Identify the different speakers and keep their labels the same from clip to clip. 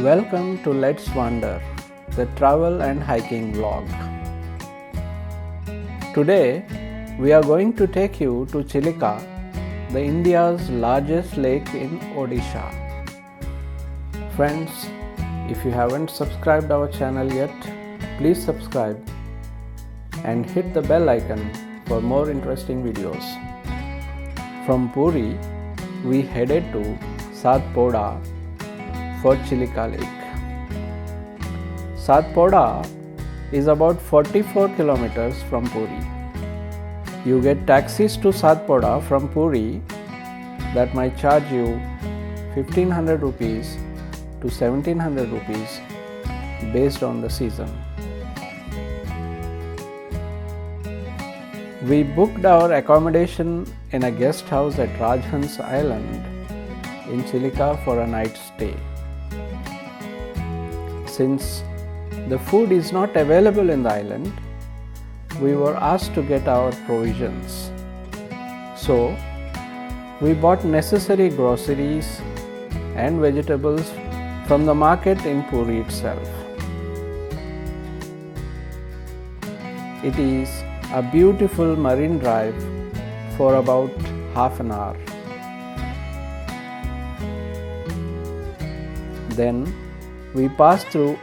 Speaker 1: Welcome to Let's Wander, the travel and hiking vlog. Today, we are going to take you to Chilika, the India's largest lake in Odisha. Friends, if you haven't subscribed our channel yet, please subscribe and hit the bell icon for more interesting videos. From Puri, we headed to Satpada for Chilika Lake. Satpada is about 44 kilometers from Puri. You get taxis to Satpada from Puri that might charge you 1500 rupees to 1700 rupees based on the season. We booked our accommodation in a guest house at Rajhans Island in Chilika for a night stay. Since the food is not available in the island, we were asked to get our provisions. So, we bought necessary groceries and vegetables from the market in Puri itself. It is a beautiful marine drive for about half an hour. Then we passed through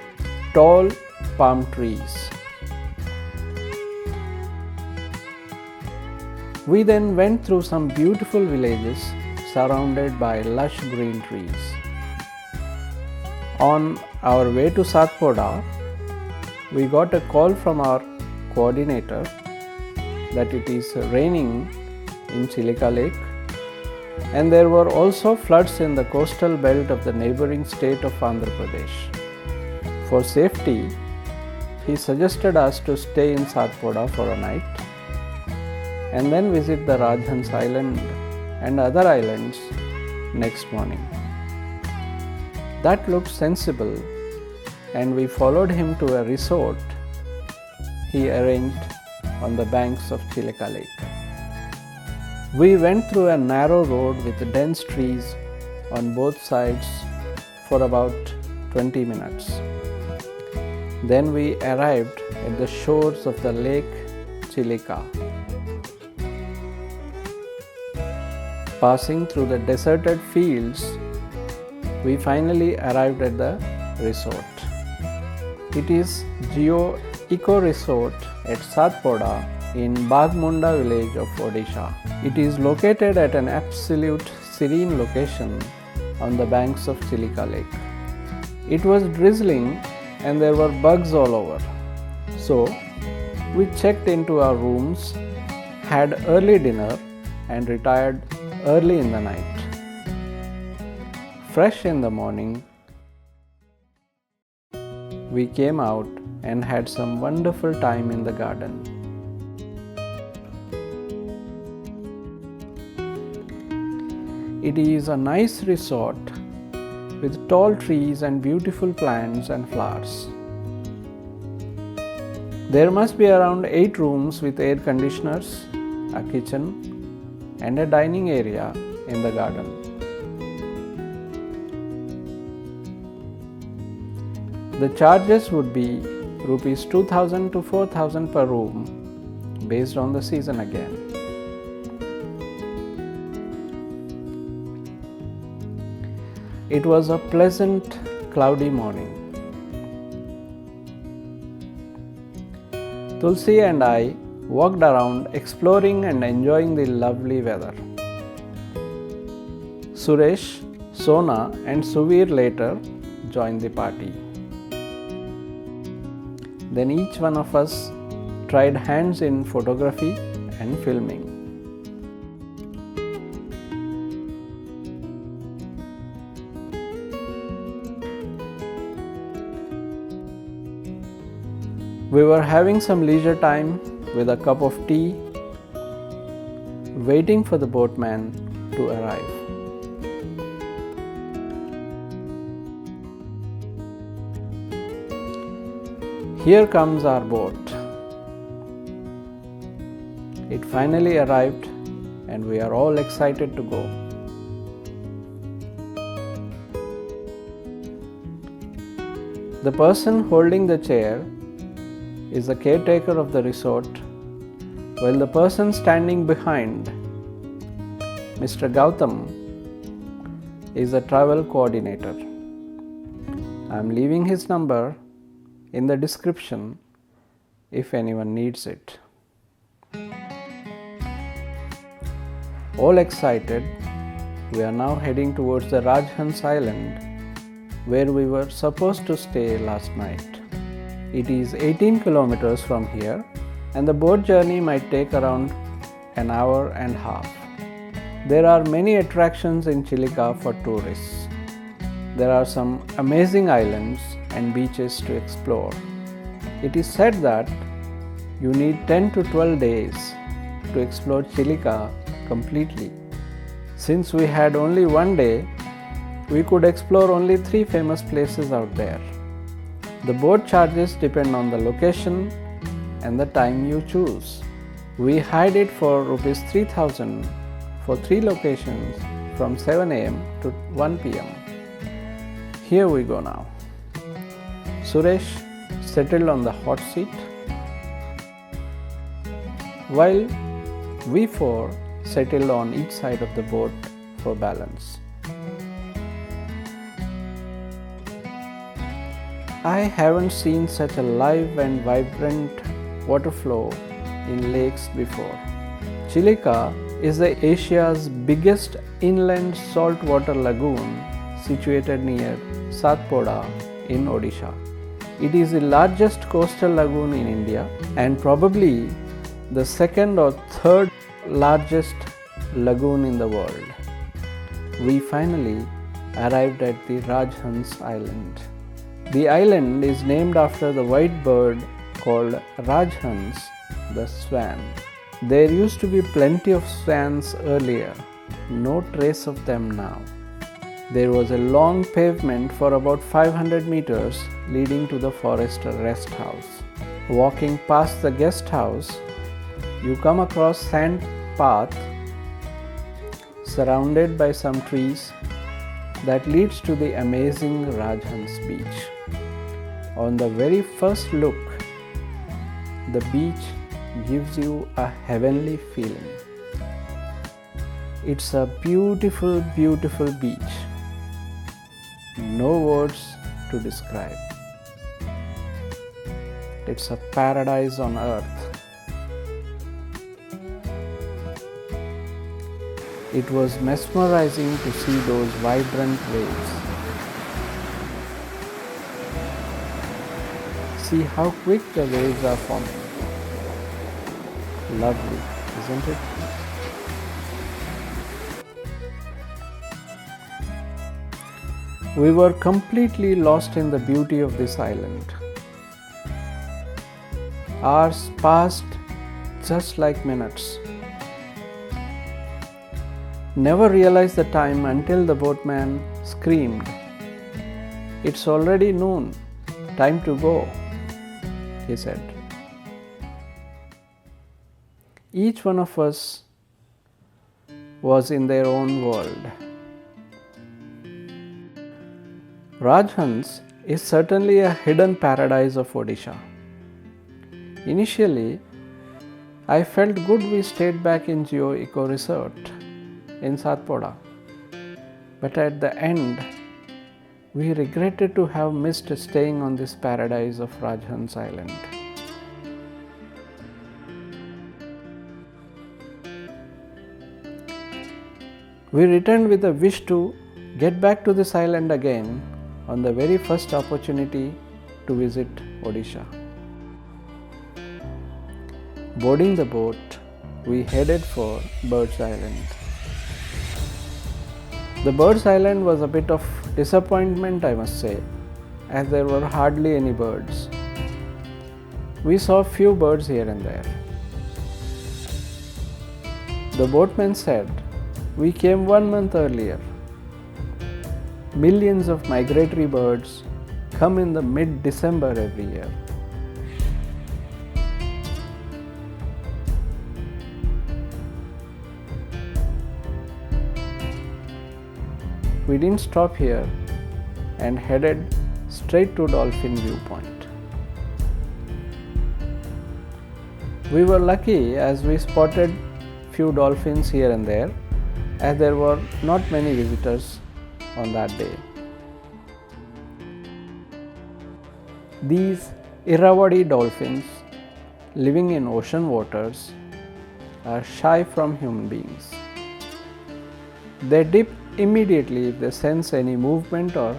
Speaker 1: tall palm trees. We then went through some beautiful villages surrounded by lush green trees. On our way to Satpada, we got a call from our coordinator that it is raining in Chilika Lake and there were also floods in the coastal belt of the neighboring state of Andhra Pradesh. For safety, he suggested us to stay in Satpada for a night and then visit the Rajhans Island and other islands next morning. That looked sensible and we followed him to a resort he arranged on the banks of Chilika Lake. We went through a narrow road with dense trees on both sides for about 20 minutes. Then we arrived at the shores of the lake Chilika. Passing through the deserted fields, we finally arrived at the resort. It is Geo Eco Resort at Satpada in Bagmunda village of Odisha. It is located at an absolute serene location on the banks of Chilika Lake. It was drizzling and there were bugs all over. So, we checked into our rooms, had early dinner and retired early in the night. Fresh in the morning, we came out and had some wonderful time in the garden. It is a nice resort with tall trees and beautiful plants and flowers. There must be around 8 rooms with air conditioners, a kitchen and a dining area in the garden. The charges would be rupees 2000 to 4000 per room based on the season again. It was a pleasant, cloudy morning. Tulsi and I walked around exploring and enjoying the lovely weather. Suresh, Sona and Suvir later joined the party. Then each one of us tried hands in photography and filming. We were having some leisure time with a cup of tea, waiting for the boatman to arrive. Here comes our boat. It finally arrived and we are all excited to go. The person holding the chair is the caretaker of the resort, while the person standing behind, Mr. Goutam, is a travel coordinator. I am leaving his number in the description if anyone needs it. All excited, we are now heading towards the Rajhans Island, where we were supposed to stay last night. It is 18 kilometers from here, and the boat journey might take around an hour and a half. There are many attractions in Chilika for tourists. There are some amazing islands and beaches to explore. It is said that you need 10 to 12 days to explore Chilika completely. Since we had only one day, we could explore only 3 famous places out there. The boat charges depend on the location and the time you choose. We hired it for Rs 3,000 for 3 locations from 7 am to 1 pm. Here we go now. Suresh settled on the hot seat, while we 4 settled on each side of the boat for balance. I haven't seen such a live and vibrant water flow in lakes before. Chilika is Asia's biggest inland saltwater lagoon situated near Satpada in Odisha. It is the largest coastal lagoon in India and probably the second or third largest lagoon in the world. We finally arrived at the Rajhans Island. The island is named after the white bird called Rajhans, the swan. There used to be plenty of swans earlier, no trace of them now. There was a long pavement for about 500 meters leading to the forester rest house. Walking past the guest house, you come across sand path surrounded by some trees that leads to the amazing Rajhans beach. On the very first look, the beach gives you a heavenly feeling. It's a beautiful, beautiful beach. No words to describe. It's a paradise on earth. It was mesmerizing to see those vibrant waves. See how quick the waves are forming. Lovely, isn't it? We were completely lost in the beauty of this island. Hours passed just like minutes. Never realized the time until the boatman screamed, "It's already noon, time to go," he said. Each one of us was in their own world. Rajhans is certainly a hidden paradise of Odisha. Initially, I felt good we stayed back in Geo Eco Resort in Satpada, but at the end, we regretted to have missed staying on this paradise of Rajhans Island. We returned with a wish to get back to this island again on the very first opportunity to visit Odisha. Boarding the boat, we headed for Birds Island. The Birds Island was a bit of disappointment, I must say, as there were hardly any birds. We saw few birds here and there. The boatman said, "We came 1 month earlier. Millions of migratory birds come in the mid-December every year." We didn't stop here and headed straight to Dolphin viewpoint. We were lucky as we spotted few dolphins here and there, as there were not many visitors on that day. These Irrawaddy dolphins living in ocean waters are shy from human beings. They dip immediately if they sense any movement or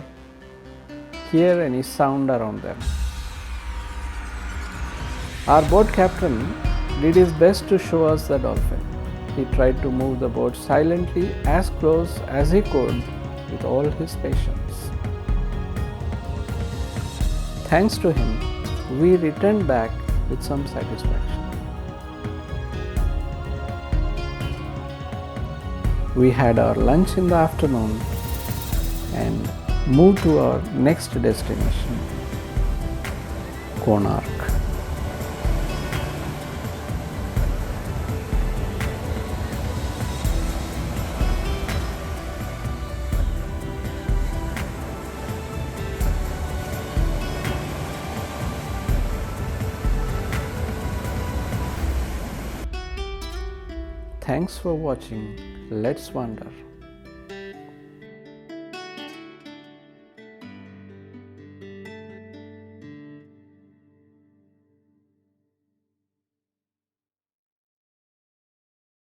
Speaker 1: hear any sound around them. Our boat captain did his best to show us the dolphin. He tried to move the boat silently as close as he could with all his patience. Thanks to him, we returned back with some satisfaction. We had our lunch in the afternoon and moved to our next destination, Konark. Thanks for watching. Let's wander.